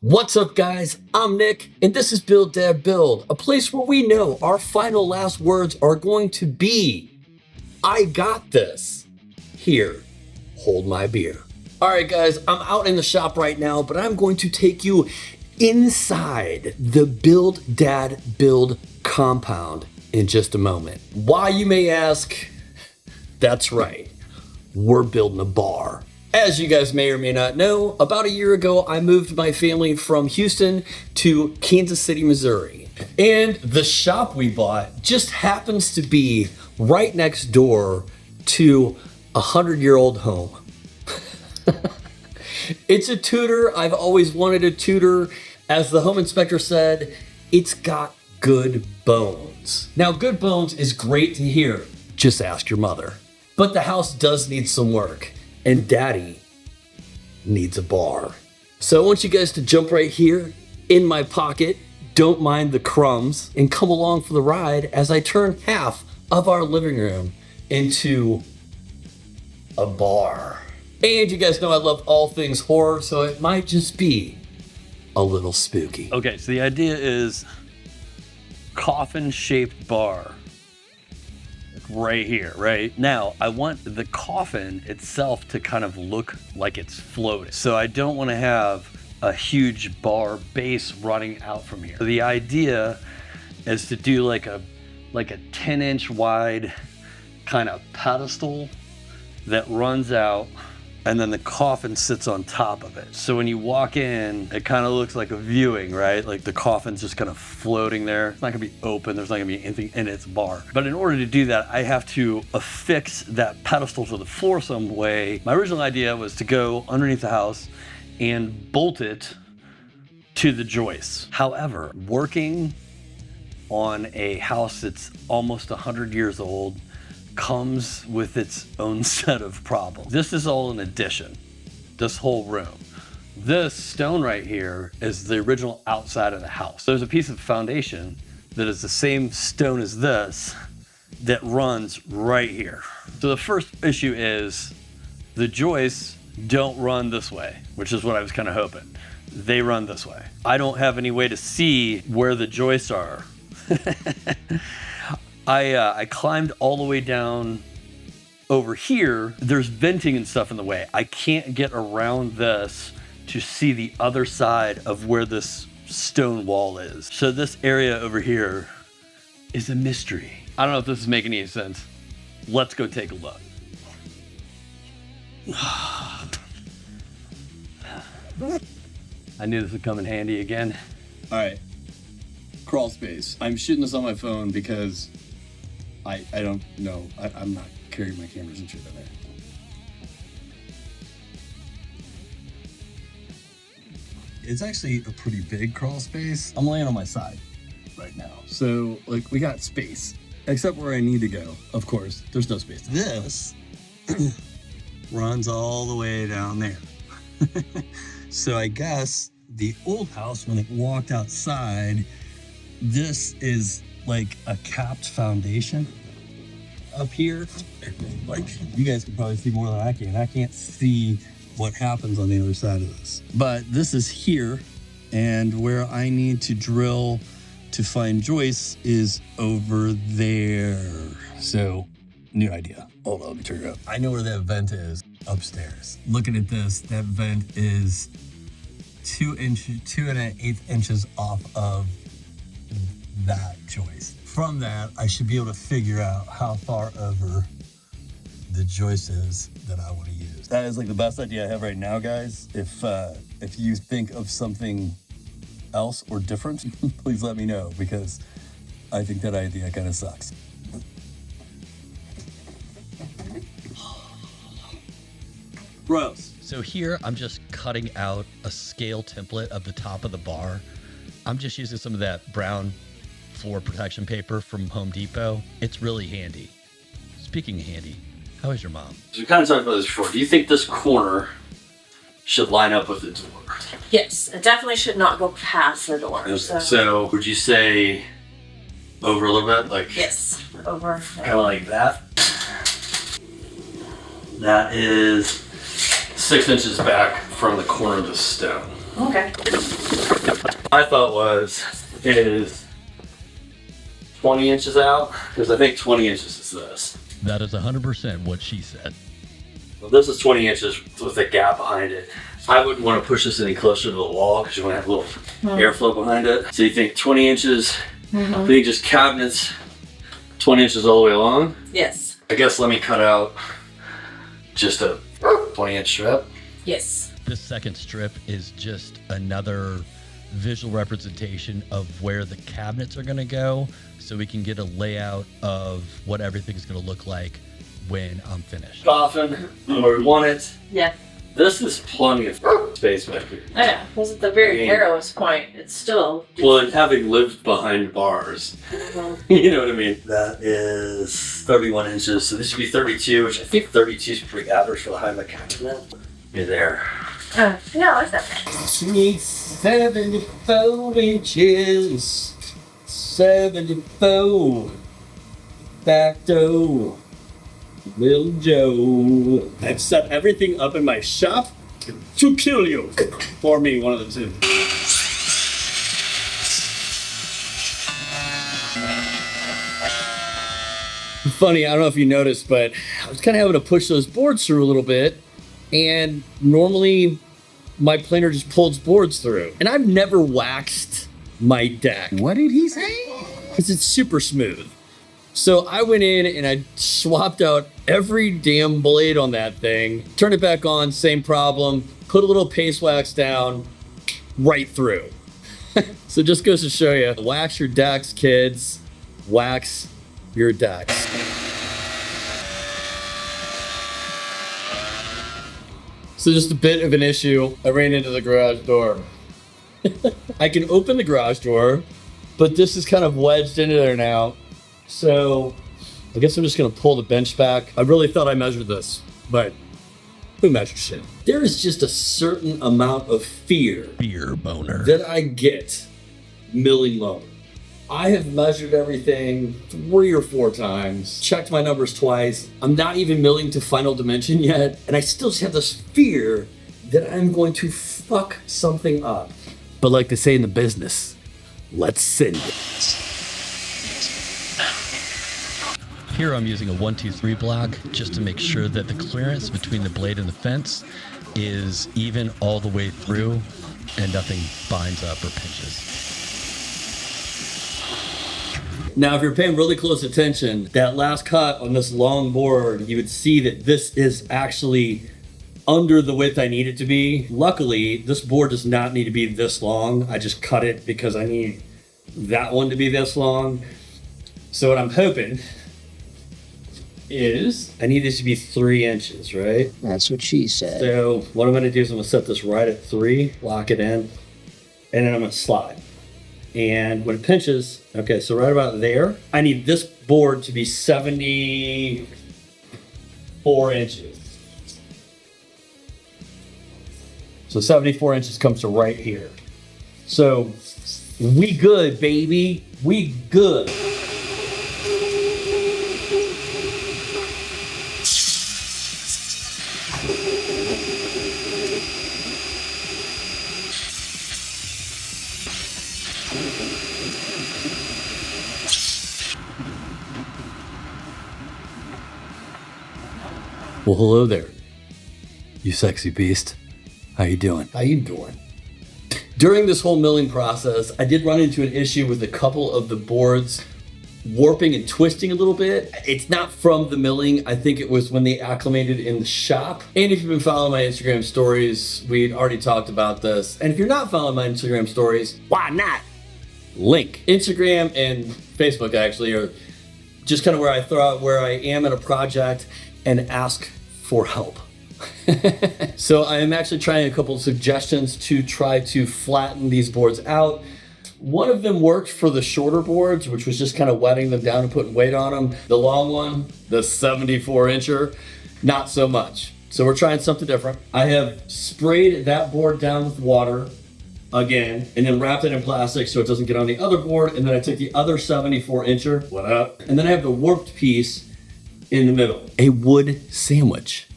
What's up, guys? I'm Nick, and this is Build Dad Build, a place where we know our final last words are going to be, I got this. Here, hold my beer. All right, guys, I'm out in the shop right now, but I'm going to take you inside the Build Dad Build compound in just a moment. Why, you may ask? That's right, we're building a bar. As you guys may or may not know, about a year ago, I moved my family from Houston to Kansas City, Missouri. And the shop we bought just happens to be right next door to a 100-year-old home. It's a Tudor. I've always wanted a Tudor. As the home inspector said, it's got good bones. Now, good bones is great to hear. Just ask your mother. But the house does need some work. And Daddy needs a bar. So I want you guys to jump right here in my pocket, don't mind the crumbs, and come along for the ride as I turn half of our living room into a bar. And you guys know I love all things horror, so it might just be a little spooky. Okay, so the idea is coffin-shaped bar. Right here, right? Now, I want the coffin itself to kind of look like it's floating. So I don't want to have a huge bar base running out from here. So the idea is to do like a 10-inch wide kind of pedestal that runs out, and then the coffin sits on top of it. So when you walk in, it kind of looks like a viewing, right? Like the coffin's just kind of floating there. It's not gonna be open, there's not gonna be anything in its bar. But in order to do that, I have to affix that pedestal to the floor some way. My original idea was to go underneath the house and bolt it to the joists. However, working on a house that's almost 100 years old comes with its own set of problems. This is all an addition, this whole room. This stone right here is the original outside of the house. There's a piece of foundation that is the same stone as this that runs right here. So the first issue is the joists don't run this way, which is what I was kind of hoping. They run this way. I don't have any way to see where the joists are. I climbed all the way down over here. There's venting and stuff in the way. I can't get around this to see the other side of where this stone wall is. So this area over here is a mystery. I don't know if this is making any sense. Let's go take a look. I knew this would come in handy again. All right, crawl space. I'm shooting this on my phone because I don't know. I'm not carrying my cameras and shit in there. It's actually a pretty big crawl space. I'm laying on my side right now. So, like, we got space. Except where I need to go. Of course, there's no space. This runs all the way down there. So I guess the old house, when it walked outside, this is like a capped foundation up here. Like, you guys can probably see more than I can. I can't see what happens on the other side of this. But this is here, and where I need to drill to find joists is over there. So, new idea. Hold on, let me turn it up. I know where that vent is, upstairs. Looking at this, that vent is 2 1/8 inches off of that joist. From that, I should be able to figure out how far over the joist is that I want to use. That is like the best idea I have right now, guys. If you think of something else or different, please let me know, because I think that idea kind of sucks. Gross. So here I'm just cutting out a scale template of the top of the bar. I'm just using some of that brown floor protection paper from Home Depot. It's really handy. Speaking of handy, how is your mom? So we kind of talked about this before. Do you think this corner should line up with the door? Yes, it definitely should not go past the door. So would you say over a little bit? Like, yes, over. Kind of like that. That is 6 inches back from the corner of the stone. Okay. I thought is 20 inches out, because I think 20 inches is this. That is 100% what she said. Well, this is 20 inches with a gap behind it. I wouldn't want to push this any closer to the wall because you want to have a little airflow behind it. So you think 20 inches, I think just cabinets 20 inches all the way along. Yes. I guess let me cut out just a 20-inch strip. Yes. This second strip is just another visual representation of where the cabinets are going to go, so we can get a layout of what everything's going to look like when I'm finished. Coffin, where we want it. Yeah. This is plenty of space back here. Oh, yeah. Because at the very I mean- narrowest point, it's still. Well, and having lived behind bars, you know what I mean? That is 31 inches, so this should be 32, which I think 32 is pretty average for the height of my cabinet. You're there. Yeah, I like that. 74 inches, 74, back door, Little Joe. I've set everything up in my shop to kill you. For me, one of the two. Funny, I don't know if you noticed, but I was kind of having to push those boards through a little bit, and normally my planer just pulls boards through. And I've never waxed my deck. What did he say? Because it's super smooth. So I went in and I swapped out every damn blade on that thing, turned it back on, same problem, put a little paste wax down, right through. So just goes to show you, wax your decks, kids, wax your decks. So just a bit of an issue, I ran into the garage door. I can open the garage door, but this is kind of wedged into there now. So I guess I'm just gonna pull the bench back. I really thought I measured this, but who measures shit? There is just a certain amount of fear Boner. that I get milling loam. I have measured everything 3 or 4 times, checked my numbers twice. I'm not even milling to final dimension yet, and I still just have this fear that I'm going to fuck something up. But like they say in the business, let's send it. Here I'm using a 1-2-3 block just to make sure that the clearance between the blade and the fence is even all the way through and nothing binds up or pinches. Now, if you're paying really close attention, that last cut on this long board, you would see that this is actually under the width I need it to be. Luckily, this board does not need to be this long. I just cut it because I need that one to be this long. So what I'm hoping is I need this to be 3 inches, right? That's what she said. So what I'm gonna do is I'm gonna set this right at 3, lock it in, and then I'm gonna slide. And when it pinches, okay, so right about there, I need this board to be 74 inches. So 74 inches comes to right here. So we good, baby. We good. Well, hello there, you sexy beast. How you doing? How you doing? During this whole milling process, I did run into an issue with a couple of the boards warping and twisting a little bit. It's not from the milling. I think it was when they acclimated in the shop. And if you've been following my Instagram stories, we'd already talked about this. And if you're not following my Instagram stories, why not? Link. Instagram and Facebook actually are just kind of where I throw out where I am in a project and ask for help. So I am actually trying a couple of suggestions to try to flatten these boards out. One of them worked for the shorter boards, which was just kind of wetting them down and putting weight on them. The long one, the 74 incher, not so much. So we're trying something different. I have sprayed that board down with water again, and then wrapped it in plastic so it doesn't get on the other board. And then I took the other 74 incher, what up? And then I have the warped piece in the middle. A wood sandwich.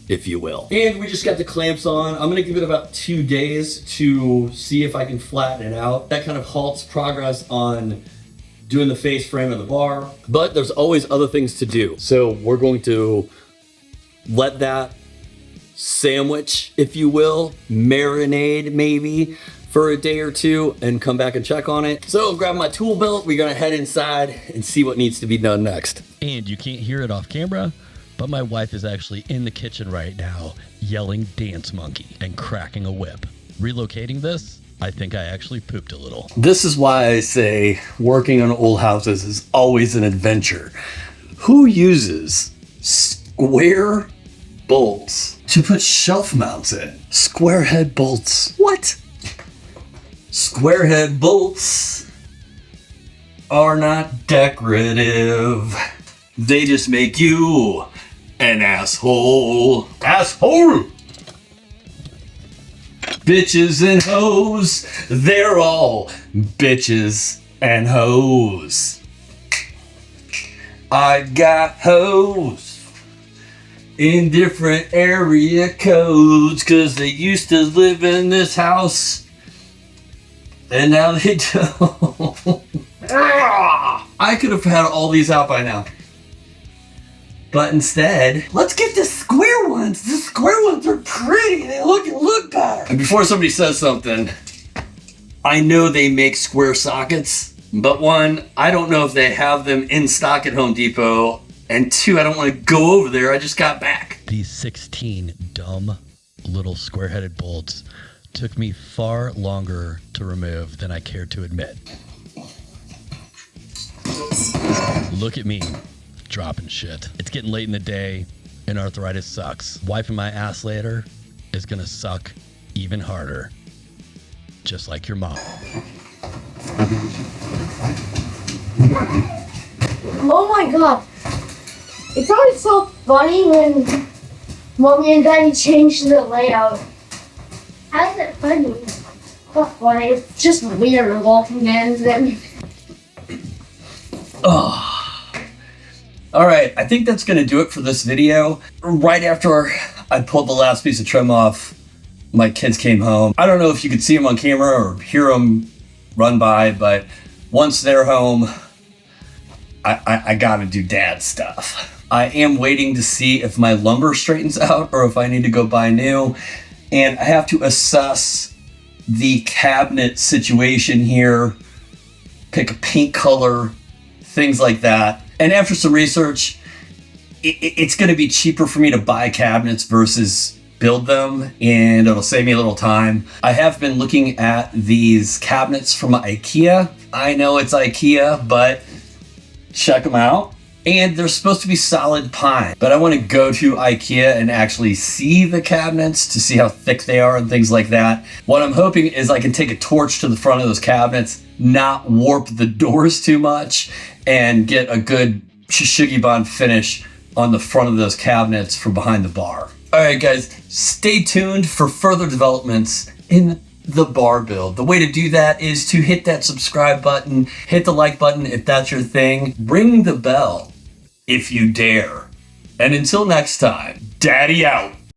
if you will. And we just got the clamps on. I'm gonna give it about 2 days to see if I can flatten it out. That kind of halts progress on doing the face frame of the bar, but there's always other things to do. So we're going to let that sandwich, if you will, marinade maybe for a day or two and come back and check on it. So grab my tool belt, we're gonna head inside and see what needs to be done next. And you can't hear it off camera, but my wife is actually in the kitchen right now yelling dance monkey and cracking a whip. Relocating this, I think I actually pooped a little. This is why I say working on old houses is always an adventure. Who uses square bolts to put shelf mounts in? Square head bolts. What? Square head bolts are not decorative. They just make you an asshole. Asshole! Bitches and hoes, they're all bitches and hoes. I got hoes in different area codes cause they used to live in this house and now they don't. I could have had all these out by now. But instead, let's get the square ones. The square ones are pretty. They look better. And before somebody says something, I know they make square sockets, but one, I don't know if they have them in stock at Home Depot, and two, I don't want to go over there. I just got back. These 16 dumb little square-headed bolts took me far longer to remove than I care to admit. Look at me. Dropping shit. It's getting late in the day and arthritis sucks. Wiping my ass later is gonna suck even harder. Just like your mom. Oh my god. It's always so funny when Mommy and Daddy change the layout. How is it funny? It's not funny. It's just weird walking in them. Oh. All right, I think that's gonna do it for this video. Right after I pulled the last piece of trim off, my kids came home. I don't know if you could see them on camera or hear them run by, but once they're home, I gotta do dad stuff. I am waiting to see if my lumber straightens out or if I need to go buy new. And I have to assess the cabinet situation here, pick a paint color, things like that. And after some research, it's going to be cheaper for me to buy cabinets versus build them, and it'll save me a little time. I have been looking at these cabinets from IKEA. I know it's IKEA, but check them out. And they're supposed to be solid pine, but I want to go to IKEA and actually see the cabinets to see how thick they are and things like that. What I'm hoping is I can take a torch to the front of those cabinets, not warp the doors too much, and get a good Shishigiban finish on the front of those cabinets from behind the bar. All right, guys, stay tuned for further developments in the bar build. The way to do that is to hit that subscribe button, hit the like button if that's your thing, ring the bell if you dare. And until next time, Daddy out.